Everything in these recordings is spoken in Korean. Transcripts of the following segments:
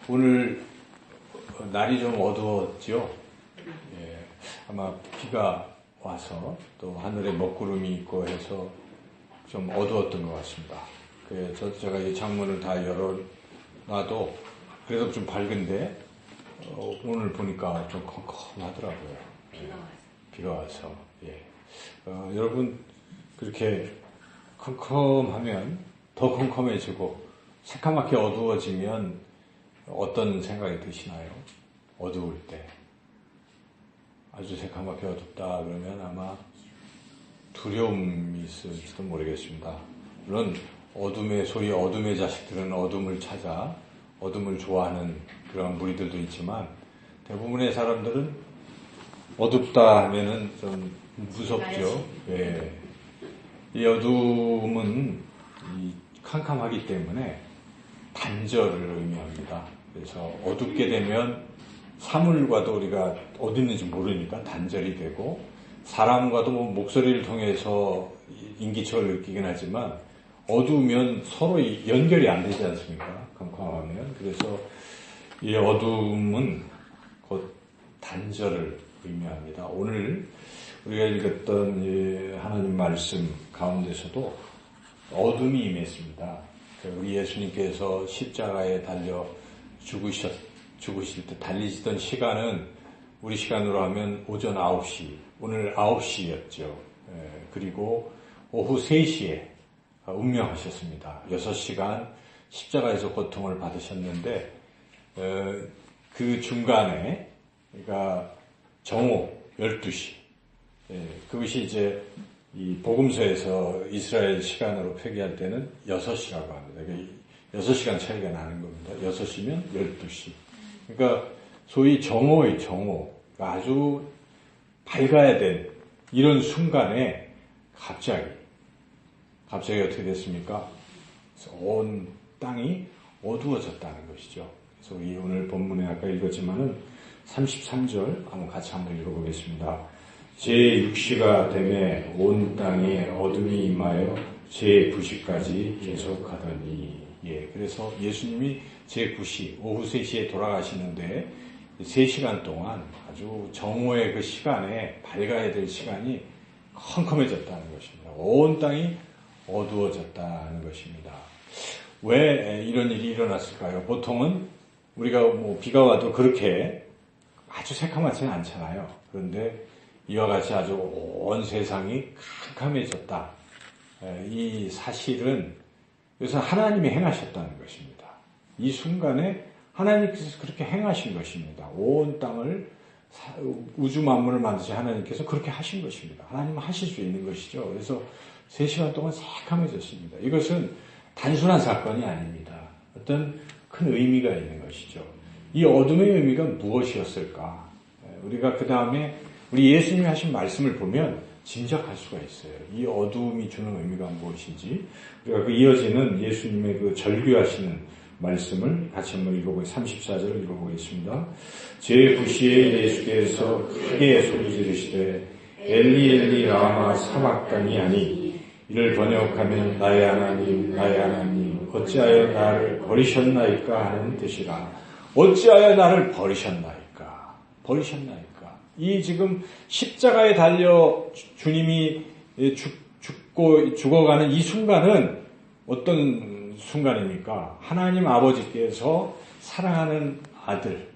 오늘 날이 좀 어두웠죠? 예, 아마 비가 와서 또 하늘에 먹구름이 있고 해서 좀 어두웠던 것 같습니다. 그래서 제가 이 창문을 다 열어놔도 그래도 좀 밝은데 오늘 보니까 좀 컴컴하더라고요. 비가 와서. 예. 여러분 그렇게 컴컴하면 더 컴컴해지고 새까맣게 어두워지면 어떤 생각이 드시나요? 어두울 때. 아주 새까맣게 어둡다 그러면 아마 두려움이 있을지도 모르겠습니다. 물론 소위 어둠의 자식들은 어둠을 찾아 어둠을 좋아하는 그런 무리들도 있지만 대부분의 사람들은 어둡다 하면은 좀 무섭죠. 예. 이 어둠은 캄캄하기 때문에 단절을 의미합니다. 그래서 어둡게 되면 사물과도 우리가 어디 있는지 모르니까 단절이 되고 사람과도 목소리를 통해서 인기척을 느끼긴 하지만 어두우면 서로 연결이 안 되지 않습니까? 캄캄하면. 그래서 이 어둠은 곧 단절을 의미합니다. 오늘 우리가 읽었던 이 하나님 말씀 가운데서도 어둠이 임했습니다. 우리 예수님께서 십자가에 달려 죽으실 때 달리시던 시간은 우리 시간으로 하면 오전 9시, 오늘 9시였죠. 그리고 오후 3시에 운명하셨습니다. 6시간 십자가에서 고통을 받으셨는데 그 중간에 그러니까 정오 12시 그것이 이제 이 복음서에서 이스라엘 시간으로 표기할 때는 6시라고 합니다. 6시간 차이가 나는 겁니다. 6시면 12시. 그러니까 소위 정오의 정오, 아주 밝아야 된 이런 순간에 갑자기 어떻게 됐습니까? 온 땅이 어두워졌다는 것이죠. 그래서 우리 오늘 본문에 아까 읽었지만은 33절 같이 한번 읽어보겠습니다. 제6시가 되매 온 땅에 어둠이 임하여 제9시까지 계속하더니. 예, 그래서 예수님이 제9시, 오후 3시에 돌아가시는데 3시간 동안 아주 정오의 그 시간에 밝아야 될 시간이 컴컴해졌다는 것입니다. 온 땅이 어두워졌다는 것입니다. 왜 이런 일이 일어났을까요? 보통은 우리가 비가 와도 그렇게 아주 새카맣지는 않잖아요. 그런데 이와 같이 아주 온 세상이 캄캄해졌다. 이 사실은 그래서 하나님이 행하셨다는 것입니다. 이 순간에 하나님께서 그렇게 행하신 것입니다. 온 땅을 우주 만물을 만드신 하나님께서 그렇게 하신 것입니다. 하나님은 하실 수 있는 것이죠. 그래서 3시간 동안 새카매졌습니다. 이것은 단순한 사건이 아닙니다. 어떤 큰 의미가 있는 것이죠. 이 어둠의 의미가 무엇이었을까? 우리가 그 다음에 우리 예수님이 하신 말씀을 보면 짐작할 수가 있어요. 이 어두움이 주는 의미가 무엇인지. 우리가 그 이어지는 예수님의 그 절규하시는 말씀을 같이 한번 읽어보겠습니다. 34절을 읽어보겠습니다. 제9시에 예수께서 크게 소리 지르시되 엘리 엘리 라마 사박다니 하니 이를 번역하면 나의 하나님 어찌하여 나를 버리셨나이까 하는 뜻이라. 어찌하여 나를 버리셨나이까. 이 지금 십자가에 달려 주님이 죽어가는 이 순간은 어떤 순간입니까? 하나님 아버지께서 사랑하는 아들,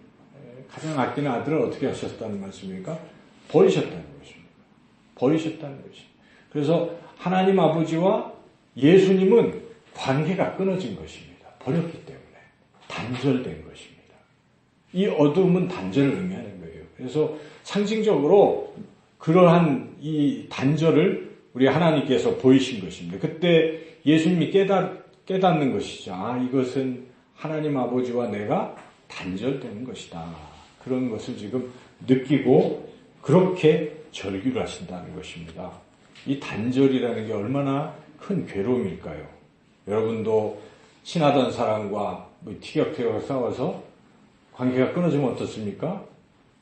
가장 아끼는 아들을 어떻게 하셨다는 말씀입니까? 버리셨다는 것입니다. 그래서 하나님 아버지와 예수님은 관계가 끊어진 것입니다. 버렸기 때문에. 단절된 것입니다. 이 어두움은 단절을 의미하는 거예요. 그래서 상징적으로 그러한 이 단절을 우리 하나님께서 보이신 것입니다. 그때 예수님이 깨닫는 것이죠. 이것은 하나님 아버지와 내가 단절되는 것이다. 그런 것을 지금 느끼고 그렇게 절규를 하신다는 것입니다. 이 단절이라는 게 얼마나 큰 괴로움일까요? 여러분도 친하던 사람과 티격태격 싸워서 관계가 끊어지면 어떻습니까?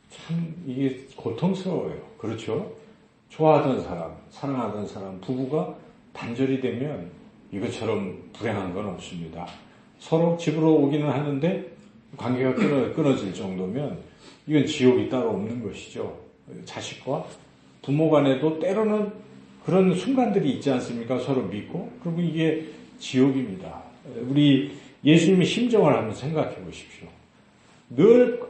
참 이게 고통스러워요. 그렇죠? 좋아하던 사람, 사랑하던 사람, 부부가 단절이 되면 이것처럼 불행한 건 없습니다. 서로 집으로 오기는 하는데 관계가 끊어질 정도면 이건 지옥이 따로 없는 것이죠. 자식과 부모 간에도 때로는 그런 순간들이 있지 않습니까? 서로 믿고. 그리고 이게 지옥입니다. 우리 예수님의 심정을 한번 생각해 보십시오. 늘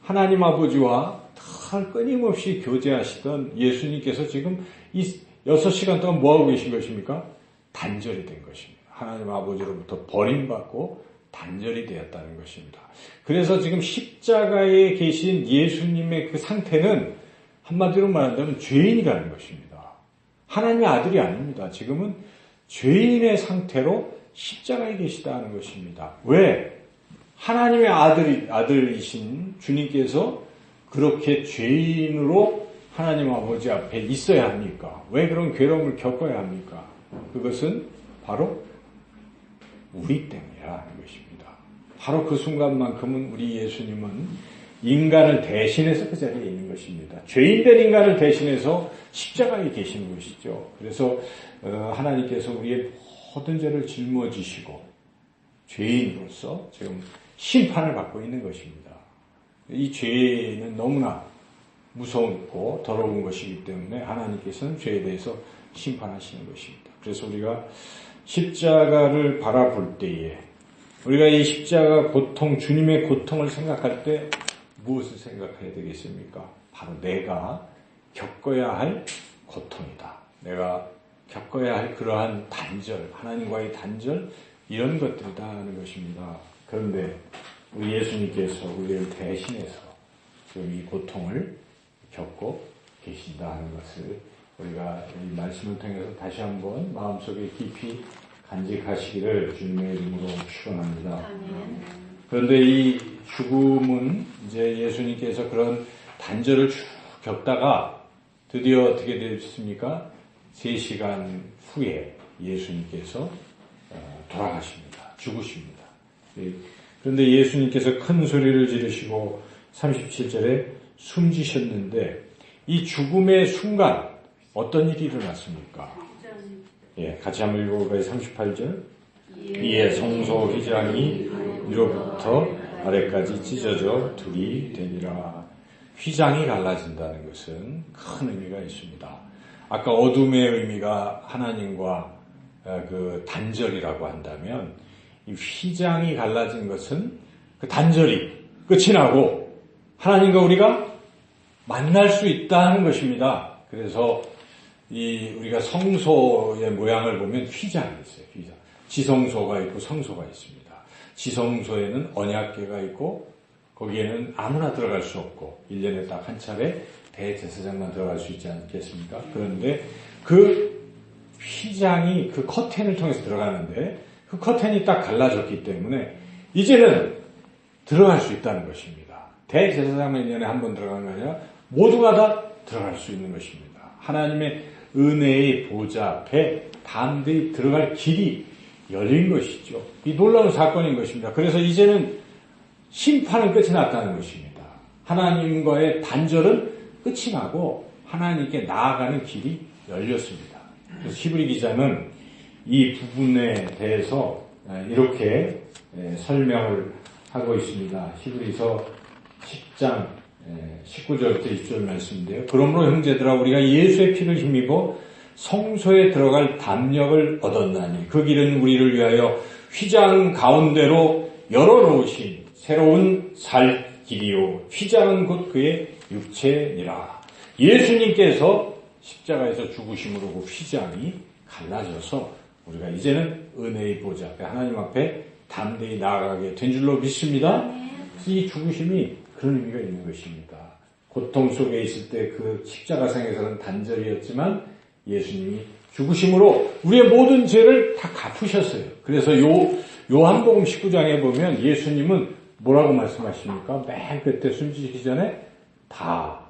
하나님 아버지와 늘 끊임없이 교제하시던 예수님께서 지금 이 6시간 동안 뭐하고 계신 것입니까? 단절이 된 것입니다. 하나님 아버지로부터 버림받고 단절이 되었다는 것입니다. 그래서 지금 십자가에 계신 예수님의 그 상태는 한마디로 말한다면 죄인이라는 것입니다. 하나님의 아들이 아닙니다. 지금은 죄인의 상태로 십자가에 계시다는 것입니다. 왜? 하나님의 아들이신 주님께서 그렇게 죄인으로 하나님 아버지 앞에 있어야 합니까? 왜 그런 괴로움을 겪어야 합니까? 그것은 바로 우리 때문이라는 것입니다. 바로 그 순간만큼은 우리 예수님은 인간을 대신해서 그 자리에 있는 것입니다. 죄인된 인간을 대신해서 십자가에 계시는 것이죠. 그래서 하나님께서 우리의 모든 죄를 짊어지시고 죄인으로서 지금 심판을 받고 있는 것입니다. 이 죄는 너무나 무섭고 더러운 것이기 때문에 하나님께서는 죄에 대해서 심판하시는 것입니다. 그래서 우리가 십자가를 바라볼 때에 우리가 이 십자가 고통, 주님의 고통을 생각할 때 무엇을 생각해야 되겠습니까? 바로 내가 겪어야 할 고통이다. 내가 겪어야 할 그러한 단절, 하나님과의 단절, 이런 것들이다 하는 것입니다. 그런데 우리 예수님께서 우리를 대신해서 지금 이 고통을 겪고 계신다 하는 것을 우리가 이 말씀을 통해서 다시 한번 마음속에 깊이 간직하시기를 주님의 이름으로 축원합니다. 그런데 이 죽음은 이제 예수님께서 그런 단절을 쭉 겪다가 드디어 어떻게 되셨습니까? 3시간 후에 예수님께서 돌아가십니다. 죽으십니다. 그런데 예수님께서 큰 소리를 지르시고 37절에 숨지셨는데 이 죽음의 순간 어떤 일이 일어났습니까? 같이 한번 읽어볼까요? 38절. 이에 성소 휘장이 위로부터 아래까지 찢어져 둘이 되니라. 휘장이 갈라진다는 것은 큰 의미가 있습니다. 아까 어둠의 의미가 하나님과 그 단절이라고 한다면 이 휘장이 갈라진 것은 그 단절이 끝이 나고 하나님과 우리가 만날 수 있다는 것입니다. 그래서 우리가 성소의 모양을 보면 휘장이 있어요. 휘장. 지성소가 있고 성소가 있습니다. 지성소에는 언약궤가 있고 거기에는 아무나 들어갈 수 없고 1년에 딱 한 차례 대제사장만 들어갈 수 있지 않겠습니까? 그런데 그 휘장이 그 커튼을 통해서 들어가는데 그 커튼이 딱 갈라졌기 때문에 이제는 들어갈 수 있다는 것입니다. 대제사장만 1년에 한 번 들어가는 게 아니라 모두가 다 들어갈 수 있는 것입니다. 하나님의 은혜의 보좌 앞에 담대히 들어갈 길이 열린 것이죠. 이 놀라운 사건인 것입니다. 그래서 이제는 심판은 끝이 났다는 것입니다. 하나님과의 단절은 끝이 나고 하나님께 나아가는 길이 열렸습니다. 그래서 히브리 기자는 이 부분에 대해서 이렇게 설명을 하고 있습니다. 히브리서 10장 19절부터 20절 말씀인데요. 그러므로 형제들아 우리가 예수의 피를 힘입어 성소에 들어갈 담력을 얻었나니 그 길은 우리를 위하여 휘장 가운데로 열어놓으신 새로운 살 길이요 휘장은 곧 그의 육체니라. 예수님께서 십자가에서 죽으심으로 그 휘장이 갈라져서 우리가 이제는 은혜의 보좌 앞에 하나님 앞에 담대히 나아가게 된 줄로 믿습니다. 이 죽으심이 그런 의미가 있는 것입니다. 고통 속에 있을 때 그 십자가상에서는 단절이었지만 예수님이 죽으심으로 우리의 모든 죄를 다 갚으셨어요. 그래서 요한복음 19장에 보면 예수님은 뭐라고 말씀하십니까? 맨 끝에 숨지기 전에 다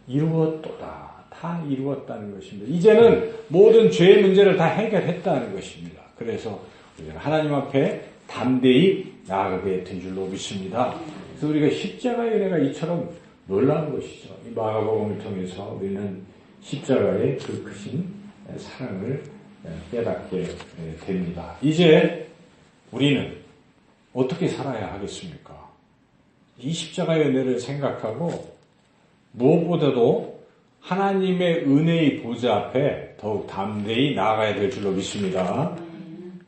이루었도다. 다 이루었다는 것입니다. 이제는 모든 죄의 문제를 다 해결했다는 것입니다. 그래서 우리는 하나님 앞에 담대히 나아가게 된 줄로 믿습니다. 그래서 우리가 십자가의 은혜가 이처럼 놀라운 것이죠. 이 마가복음을 통해서 우리는 십자가의 그 크신 사랑을 깨닫게 됩니다. 이제 우리는 어떻게 살아야 하겠습니까? 이 십자가의 은혜를 생각하고 무엇보다도 하나님의 은혜의 보좌 앞에 더욱 담대히 나아가야 될 줄로 믿습니다.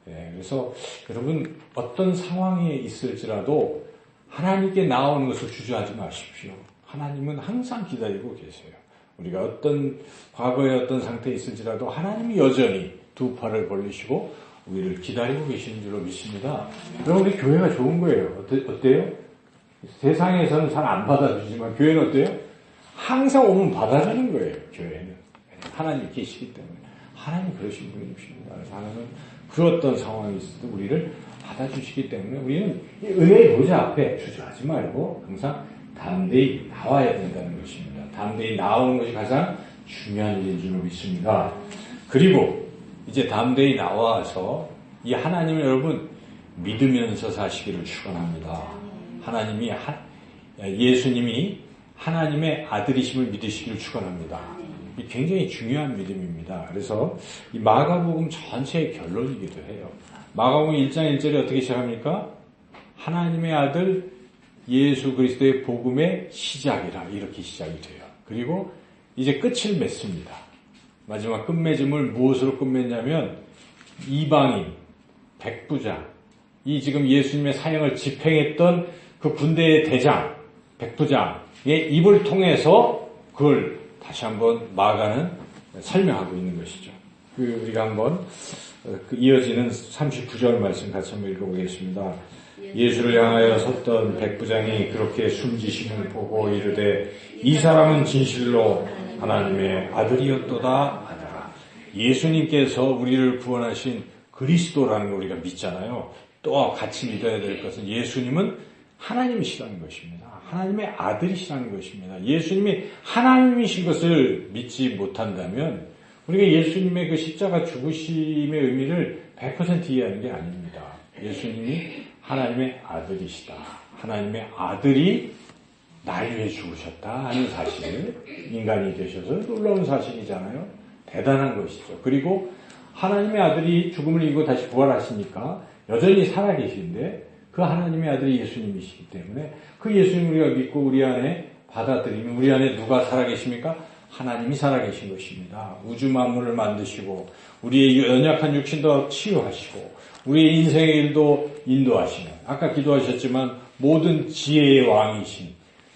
네, 그래서 여러분 어떤 상황에 있을지라도 하나님께 나오는 것을 주저하지 마십시오. 하나님은 항상 기다리고 계세요. 우리가 어떤 과거에 어떤 상태에 있을지라도 하나님이 여전히 두 팔을 벌리시고 우리를 기다리고 계시는 줄로 믿습니다. 여러분 우리 교회가 좋은 거예요. 어때요? 세상에서는 잘 안 받아주지만 교회는 어때요? 항상 오면 받아주는 거예요. 교회는. 하나님이 계시기 때문에. 하나님 그러신 분이십니다. 하나님은 그 어떤 상황이 있어도 우리를 받아주시기 때문에 우리는 은혜의 보좌 앞에 주저하지 말고 항상 담대히 나와야 된다는 것입니다. 담대히 나오는 것이 가장 중요한 일인 줄 믿습니다. 그리고 이제 담대히 나와서 이 하나님을 여러분 믿으면서 사시기를 축원합니다. 하나님이 예수님이 하나님의 아들이심을 믿으시기를 축원합니다. 이 굉장히 중요한 믿음입니다. 그래서 이 마가복음 전체의 결론이기도 해요. 마가복음 1장 1절에 어떻게 시작합니까? 하나님의 아들 예수 그리스도의 복음의 시작이라 이렇게 시작이 돼요. 그리고 이제 끝을 맺습니다. 마지막 끝맺음을 무엇으로 끝맺냐면 이방인, 백부장, 이 지금 예수님의 사역을 집행했던 그 군대의 대장, 백부장의 입을 통해서 그걸 다시 한번 마가는 설명하고 있는 것이죠. 우리가 한번 이어지는 39절 말씀 같이 한번 읽어보겠습니다. 예수를 향하여 섰던 백부장이 그렇게 숨지심을 보고 이르되 이 사람은 진실로 하나님의 아들이었도다 하더라. 예수님께서 우리를 구원하신 그리스도라는 걸 우리가 믿잖아요. 또 같이 믿어야 될 것은 예수님은 하나님이시라는 것입니다. 하나님의 아들이시라는 것입니다. 예수님이 하나님이신 것을 믿지 못한다면 우리가 예수님의 그 십자가 죽으심의 의미를 100% 이해하는 게 아닙니다. 예수님이 하나님의 아들이시다. 하나님의 아들이 날 위해 죽으셨다 하는 사실, 인간이 되셔서 놀라운 사실이잖아요. 대단한 것이죠. 그리고 하나님의 아들이 죽음을 이기고 다시 부활하시니까 여전히 살아계신데 그 하나님의 아들이 예수님이시기 때문에 그 예수님 우리가 믿고 우리 안에 받아들이면 우리 안에 누가 살아계십니까? 하나님이 살아계신 것입니다. 우주 만물을 만드시고 우리의 연약한 육신도 치유하시고 우리의 인생의 일도 인도하시는 아까 기도하셨지만 모든 지혜의 왕이신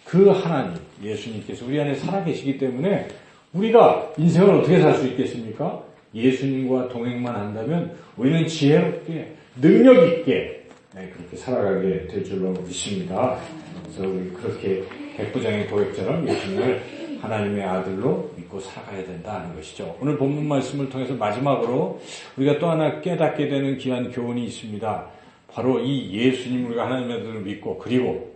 그 하나님 예수님께서 우리 안에 살아계시기 때문에 우리가 인생을 어떻게 살 수 있겠습니까? 예수님과 동행만 한다면 우리는 지혜롭게 능력 있게 그렇게 살아가게 될 줄로 믿습니다. 그래서 우리 그렇게 백부장의 고백처럼 예수님을 하나님의 아들로 믿고 살아가야 된다는 것이죠. 오늘 본문 말씀을 통해서 마지막으로 우리가 또 하나 깨닫게 되는 귀한 교훈이 있습니다. 바로 이 예수님 우리가 하나님의 아들을 믿고 그리고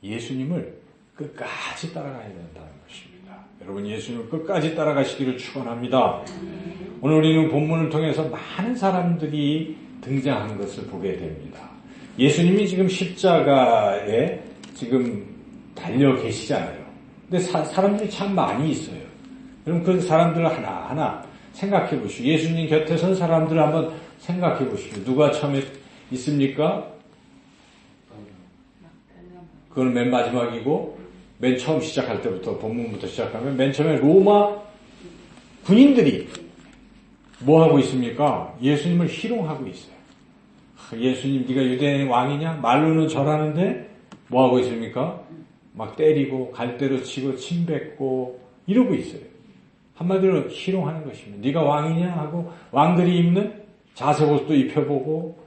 예수님을 끝까지 따라가야 된다는 것입니다. 여러분 예수님을 끝까지 따라가시기를 축원합니다. 오늘 우리는 본문을 통해서 많은 사람들이 등장하는 것을 보게 됩니다. 예수님이 지금 십자가에 지금 달려 계시잖아요. 근데 사람들이 참 많이 있어요. 여러분 그 사람들을 하나하나 생각해 보시고 예수님 곁에 선 사람들을 한번 생각해 보시고 누가 처음에 있습니까? 그건 맨 마지막이고 맨 처음 시작할 때부터 본문부터 시작하면 맨 처음에 로마 군인들이 뭐 하고 있습니까? 예수님을 희롱하고 있어요. 예수님 네가 유대인의 왕이냐? 말로는 절하는데 뭐 하고 있습니까? 막 때리고 갈대로 치고 침 뱉고 이러고 있어요. 한마디로 희롱하는 것입니다. 네가 왕이냐 하고 왕들이 입는 자색옷도 입혀보고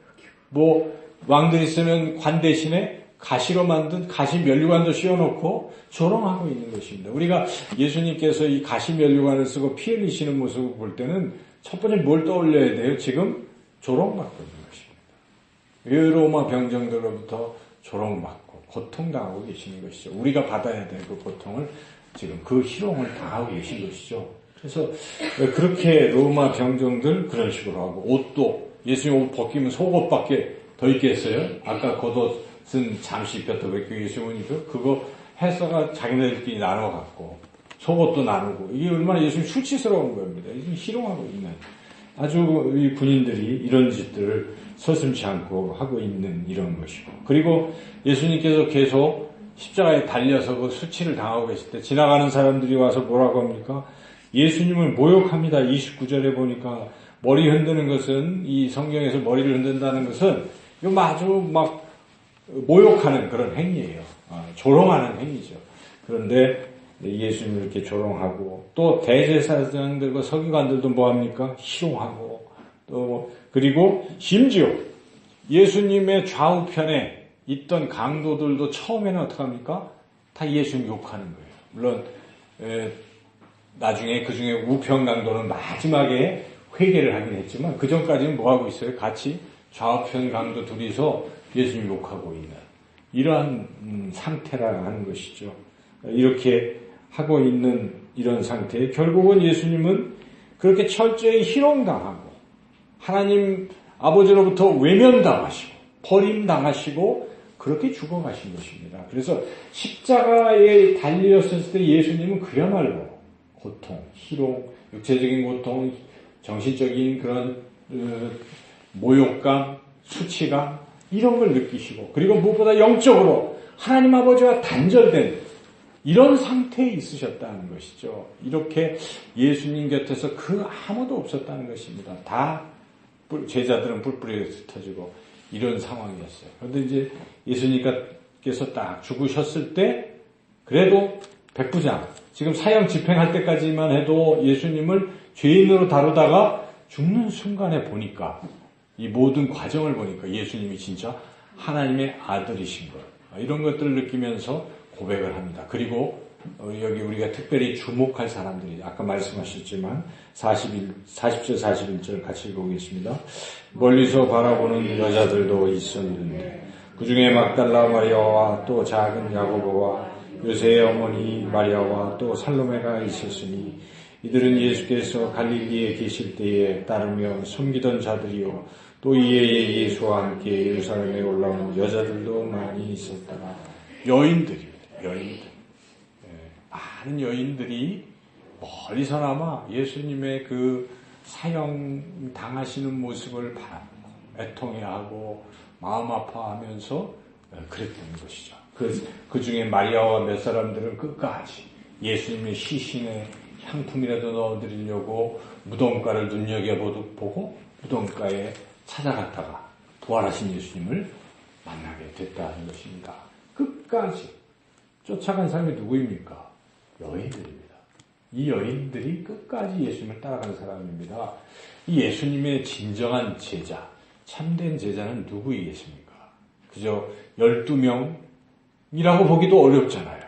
뭐 왕들이 쓰는 관 대신에 가시로 만든 가시 면류관도 씌워놓고 조롱하고 있는 것입니다. 우리가 예수님께서 이 가시 면류관을 쓰고 피 흘리시는 모습을 볼 때는 첫 번째 뭘 떠올려야 돼요? 지금 조롱받고 있는 것입니다. 로마 병정들로부터 조롱받고 고통당하고 계시는 것이죠. 우리가 받아야 될 그 고통을 지금 그 희롱을 당하고 계신 것이죠. 그래서 그렇게 로마 병정들 그런 식으로 하고 옷도 예수님 옷 벗기면 속옷밖에 더 있겠어요? 아까 겉옷은 잠시 입혔다 왜 예수님 입혀? 그거 해서가 자기네들끼리 나눠 갖고 속옷도 나누고 이게 얼마나 예수님 수치스러운 겁니다. 희롱하고 있는 아주 이 군인들이 이런 짓들을 서슴지 않고 하고 있는 이런 것이고 그리고 예수님께서 계속 십자가에 달려서 그 수치를 당하고 계실 때 지나가는 사람들이 와서 뭐라고 합니까? 예수님을 모욕합니다. 29절에 보니까 머리 흔드는 것은, 이 성경에서 머리를 흔든다는 것은 이거 아주 막 모욕하는 그런 행위예요. 조롱하는 행위죠. 그런데 예수님을 이렇게 조롱하고, 또 대제사장들과 서기관들도 뭐합니까? 희롱하고, 또 그리고 심지어 예수님의 좌우편에 있던 강도들도 처음에는 어떻게 합니까? 다 예수님 욕하는 거예요. 물론 나중에 그 중에 우편 강도는 마지막에 회개를 하긴 했지만 그 전까지는 뭐 하고 있어요? 같이 좌우편 강도 둘이서 예수님 욕하고 있는 이러한 상태라 하는 것이죠. 이렇게 하고 있는 이런 상태에 결국은 예수님은 그렇게 철저히 희롱당하고 하나님 아버지로부터 외면당하시고 버림당하시고 그렇게 죽어가신 것입니다. 그래서 십자가에 달렸을 때 예수님은 그야말로 고통, 희롱, 육체적인 고통, 정신적인 그런 모욕감, 수치감 이런 걸 느끼시고, 그리고 무엇보다 영적으로 하나님 아버지와 단절된 이런 상태에 있으셨다는 것이죠. 이렇게 예수님 곁에서 그 아무도 없었다는 것입니다. 다 제자들은 뿔뿔이 흩어지고 이런 상황이었어요. 그런데 이제 예수님께서 딱 죽으셨을 때 그래도 백부장, 지금 사형 집행할 때까지만 해도 예수님을 죄인으로 다루다가 죽는 순간에 보니까, 이 모든 과정을 보니까 예수님이 진짜 하나님의 아들이신 것, 이런 것들을 느끼면서 고백을 합니다. 그리고 여기 우리가 특별히 주목할 사람들이 아까 말씀하셨지만 40절 41절 같이 읽어보겠습니다. 멀리서 바라보는 여자들도 있었는데 그 중에 막달라 마리아와 또 작은 야고보와 요새의 어머니 마리아와 또 살로메가 있었으니 이들은 예수께서 갈릴리에 계실 때에 따르며 섬기던 자들이요 또 이에 예수와 함께 예루살렘에 올라온 여자들도 많이 있었더라. 여인들입니다. 여인들. 많은 여인들이 멀리서나마 예수님의 그 사형 당하시는 모습을 바라보고 애통해하고 마음 아파하면서 그랬던 것이죠. 그 중에 마리아와 몇 사람들은 끝까지 예수님의 시신에 향품이라도 넣어드리려고 무덤가를 눈여겨보고 무덤가에 찾아갔다가 부활하신 예수님을 만나게 됐다는 것입니다. 끝까지 쫓아간 사람이 누구입니까? 여인들입니다. 이 여인들이 끝까지 예수님을 따라간 사람입니다. 이 예수님의 진정한 제자, 참된 제자는 누구이겠습니까? 그저 12명이라고 보기도 어렵잖아요.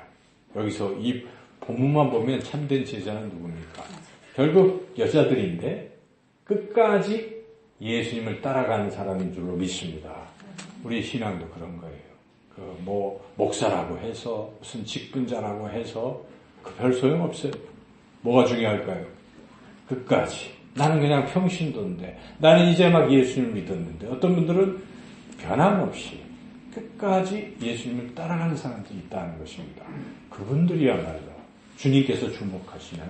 여기서 이 본문만 보면 참된 제자는 누굽니까? 결국 여자들인데 끝까지 예수님을 따라가는 사람인 줄로 믿습니다. 우리 신앙도 그런 거예요. 목사라고 해서 무슨 직분자라고 해서 그 별 소용 없어요. 뭐가 중요할까요? 끝까지. 나는 그냥 평신도인데, 나는 이제 막 예수님을 믿었는데, 어떤 분들은 변함없이 끝까지 예수님을 따라가는 사람들이 있다는 것입니다. 그분들이야말로 주님께서 주목하시는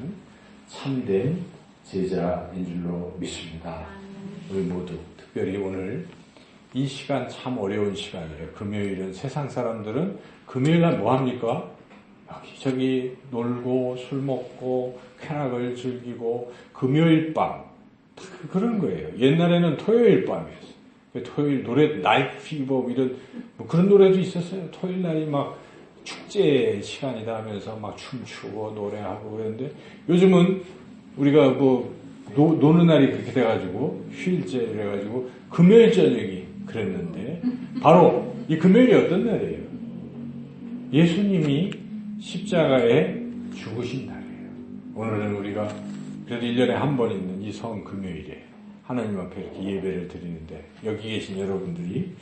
참된 제자인 줄로 믿습니다. 우리 모두 특별히 오늘 이 시간 참 어려운 시간이에요. 금요일은 세상 사람들은 금요일날 뭐합니까? 여기저기 놀고 술 먹고 쾌락을 즐기고 금요일 밤 그런 거예요. 옛날에는 토요일 밤이었어요. 토요일 노래 나이트 피버 이런 그런 노래도 있었어요. 토요일 날이 막 축제 시간이다 하면서 막 춤추고 노래하고 그랬는데 요즘은 우리가 노는 날이 그렇게 돼가지고 휴일제 이래가지고 금요일 저녁이 그랬는데 바로 이 금요일이 어떤 날이에요? 예수님이 십자가에 죽으신 날이에요. 오늘은 우리가 그래도 1년에 한 번 있는 이 성 금요일에 하나님 앞에 이렇게 예배를 드리는데 여기 계신 여러분들이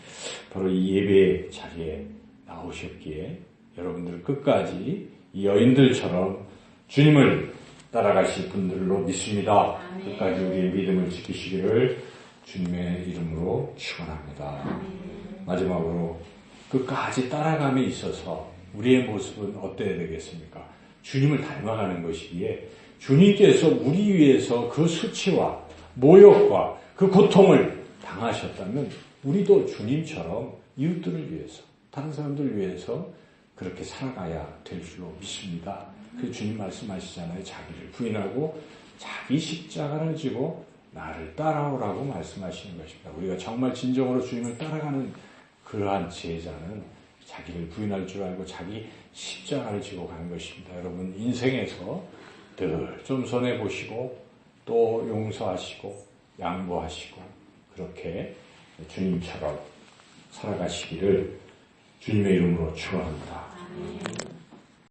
바로 이 예배 자리에 나오셨기에 여러분들 끝까지 이 여인들처럼 주님을 따라가실 분들로 믿습니다. 끝까지 우리의 믿음을 지키시기를 주님의 이름으로 축원합니다. 마지막으로 끝까지 따라감에 있어서 우리의 모습은 어때야 되겠습니까? 주님을 닮아가는 것이기에 주님께서 우리 위해서 그 수치와 모욕과 그 고통을 당하셨다면 우리도 주님처럼 이웃들을 위해서 다른 사람들을 위해서 그렇게 살아가야 될 줄로 믿습니다. 그 주님 말씀하시잖아요. 자기를 부인하고 자기 십자가를 지고 나를 따라오라고 말씀하시는 것입니다. 우리가 정말 진정으로 주님을 따라가는 그러한 제자는 자기를 부인할 줄 알고 자기 십자가를 지고 가는 것입니다. 여러분 인생에서 늘 좀 손해보시고 또 용서하시고 양보하시고 그렇게 주님처럼 살아가시기를 주님의 이름으로 축원합니다.